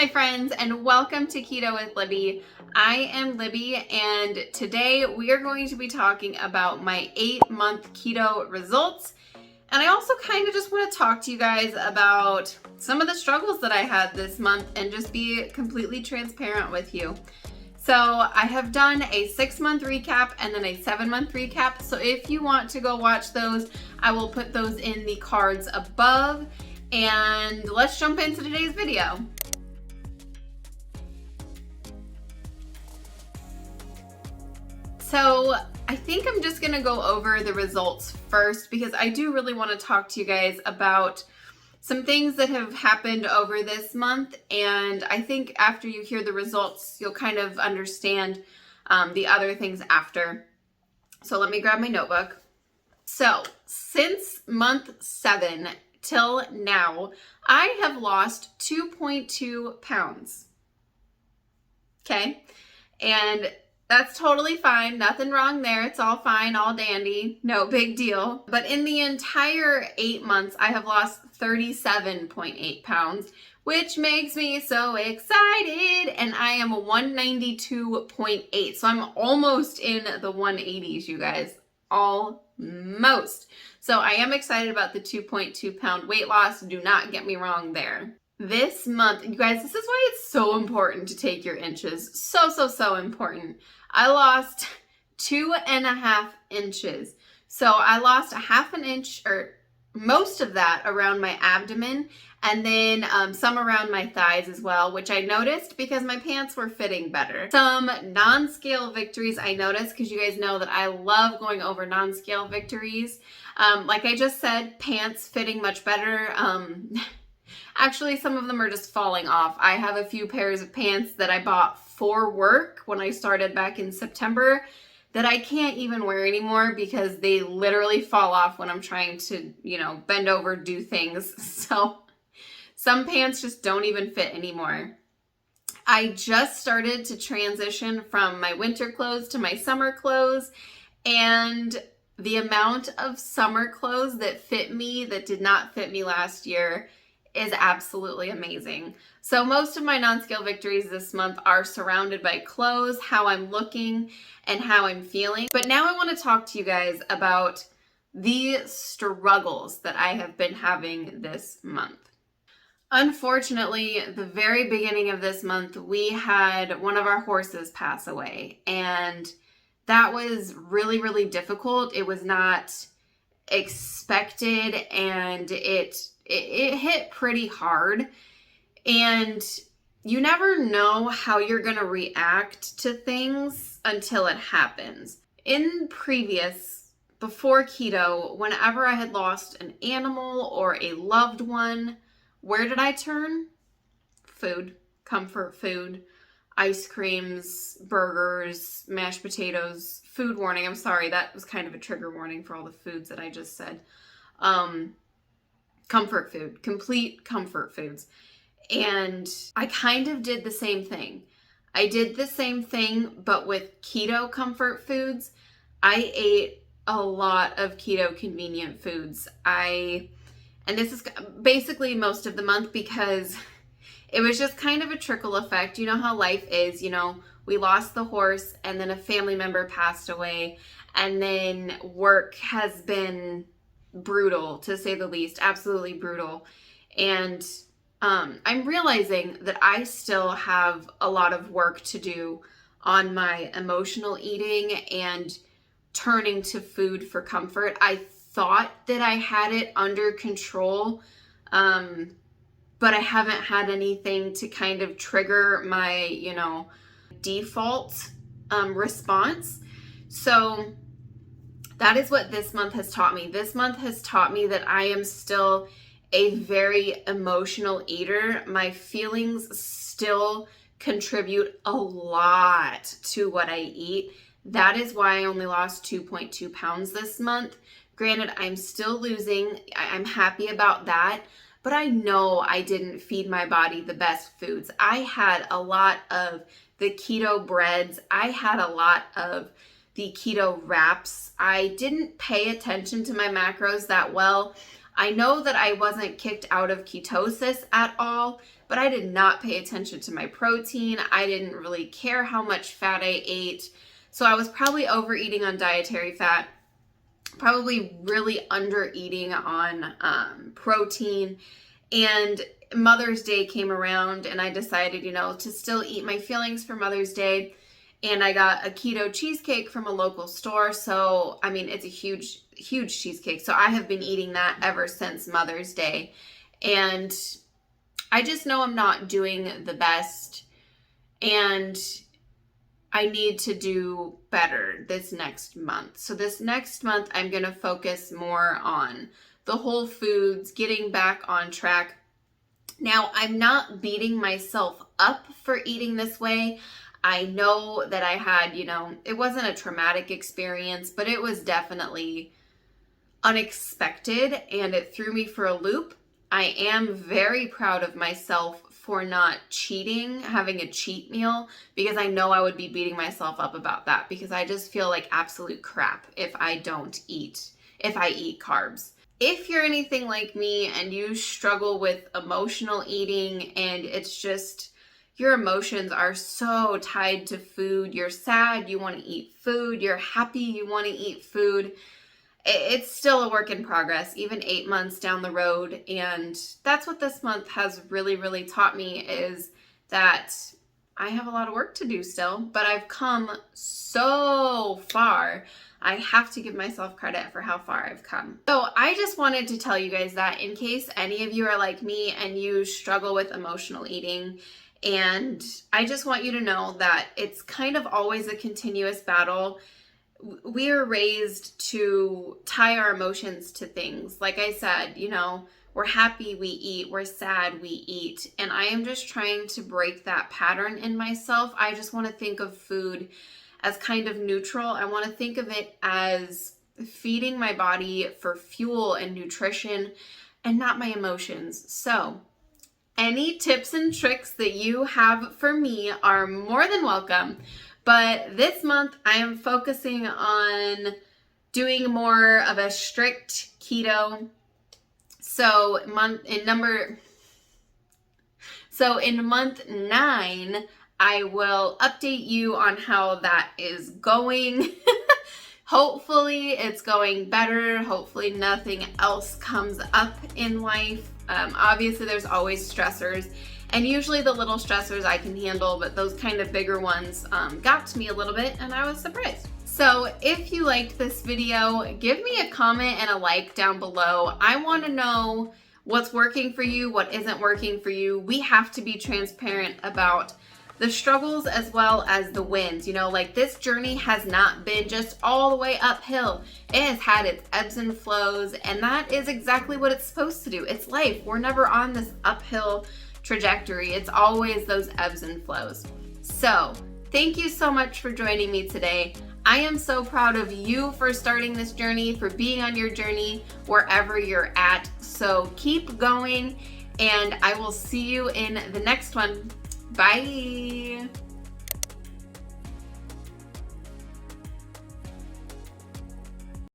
my friends, and welcome to Keto with Libby. I am Libby, and today we are going to be talking about my 8-month keto results. And I also kind of just want to talk to you guys about some of the struggles that I had this month and just be completely transparent with you. So I have done a 6-month recap and then a 7-month recap. So if you want to go watch those, I will put those in the cards above. And let's jump into today's video. So I think I'm just gonna go over the results first because I do really want to talk to you guys about some things that have happened over this month, and I think after you hear the results, you'll kind of understand the other things after. So let me grab my notebook. So since month 7 till now, I have lost 2.2 pounds. Okay, and that's totally fine. Nothing wrong there. It's all fine, all dandy. No big deal. But in the entire 8 months, I have lost 37.8 pounds, which makes me so excited. And I am 192.8. So I'm almost in the 180s, you guys. Almost. So I am excited about the 2.2 pound weight loss. Do not get me wrong there. This month, you guys, this is why it's so important to take your inches. So important. I lost 2.5 inches. So I lost a half an inch, or most of that around my abdomen, and then some around my thighs as well, which I noticed because my pants were fitting better. Some non-scale victories I noticed, because you guys know that I love going over non-scale victories. Like I just said, pants fitting much better. Actually, some of them are just falling off. I have a few pairs of pants that I bought for work when I started back in September that I can't even wear anymore because they literally fall off when I'm trying to, bend over, do things. So some pants just don't even fit anymore. I just started to transition from my winter clothes to my summer clothes, and the amount of summer clothes that fit me that did not fit me last year is absolutely amazing. So most of my non-scale victories this month are surrounded by clothes, how I'm looking, and how I'm feeling. But now I want to talk to you guys about the struggles that I have been having this month. Unfortunately, the very beginning of this month, we had one of our horses pass away, and that was really difficult. It was not expected, and it hit pretty hard, and you never know how you're going to react to things until it happens. Before keto, whenever I had lost an animal or a loved one, where did I turn? Food, comfort food, ice creams, burgers, mashed potatoes. Food warning, I'm sorry, that was kind of a trigger warning for all the foods that I just said. Comfort food, complete comfort foods. And I kind of did the same thing. I did the same thing, but with keto comfort foods. I ate a lot of keto convenient foods. And this is basically most of the month because it was just kind of a trickle effect. You know how life is, we lost the horse and then a family member passed away, and then work has been brutal, to say the least, absolutely brutal. And I'm realizing that I still have a lot of work to do on my emotional eating and turning to food for comfort. I thought that I had it under control, but I haven't had anything to kind of trigger my, default response. So that is what this month has taught me. This month has taught me that I am still a very emotional eater. My feelings still contribute a lot to what I eat. That is why I only lost 2.2 pounds this month. Granted, I'm still losing. I'm happy about that. But I know I didn't feed my body the best foods. I had a lot of the keto breads. I had a lot of the keto wraps. I didn't pay attention to my macros that well. I know that I wasn't kicked out of ketosis at all, but I did not pay attention to my protein. I didn't really care how much fat I ate. So I was probably overeating on dietary fat, probably really under eating on protein. And Mother's Day came around and I decided, to still eat my feelings for Mother's Day. And I got a keto cheesecake from a local store. So, I mean, it's a huge, huge cheesecake. So I have been eating that ever since Mother's Day. And I just know I'm not doing the best. And I need to do better this next month. So this next month, I'm going to focus more on the whole foods, getting back on track. Now, I'm not beating myself up for eating this way. I know that I had, it wasn't a traumatic experience, but it was definitely unexpected and it threw me for a loop. I am very proud of myself for not cheating, having a cheat meal, because I know I would be beating myself up about that because I just feel like absolute crap if I eat carbs. If you're anything like me and you struggle with emotional eating and it's just your emotions are so tied to food, you're sad, you want to eat food, you're happy, you want to eat food, it's still a work in progress, even 8 months down the road. And that's what this month has really, really taught me, is that I have a lot of work to do still, but I've come so far. I have to give myself credit for how far I've come. So I just wanted to tell you guys that in case any of you are like me and you struggle with emotional eating, and I just want you to know that it's kind of always a continuous battle. We are raised to tie our emotions to things. Like I said, we're happy, we eat, we're sad, we eat. And I am just trying to break that pattern in myself. I just want to think of food as kind of neutral. I want to think of it as feeding my body for fuel and nutrition and not my emotions. So any tips and tricks that you have for me are more than welcome. But this month I am focusing on doing more of a strict keto. So in month 9, I will update you on how that is going. Hopefully it's going better. Hopefully nothing else comes up in life. Obviously there's always stressors, and usually the little stressors I can handle, but those kind of bigger ones got to me a little bit and I was surprised. So if you liked this video, give me a comment and a like down below. I want to know what's working for you, what isn't working for you. We have to be transparent about the struggles as well as the wins. Like this journey has not been just all the way uphill. It has had its ebbs and flows, and that is exactly what it's supposed to do. It's life. We're never on this uphill trajectory. It's always those ebbs and flows. So thank you so much for joining me today. I am so proud of you for starting this journey, for being on your journey wherever you're at. So keep going, and I will see you in the next one. Bye.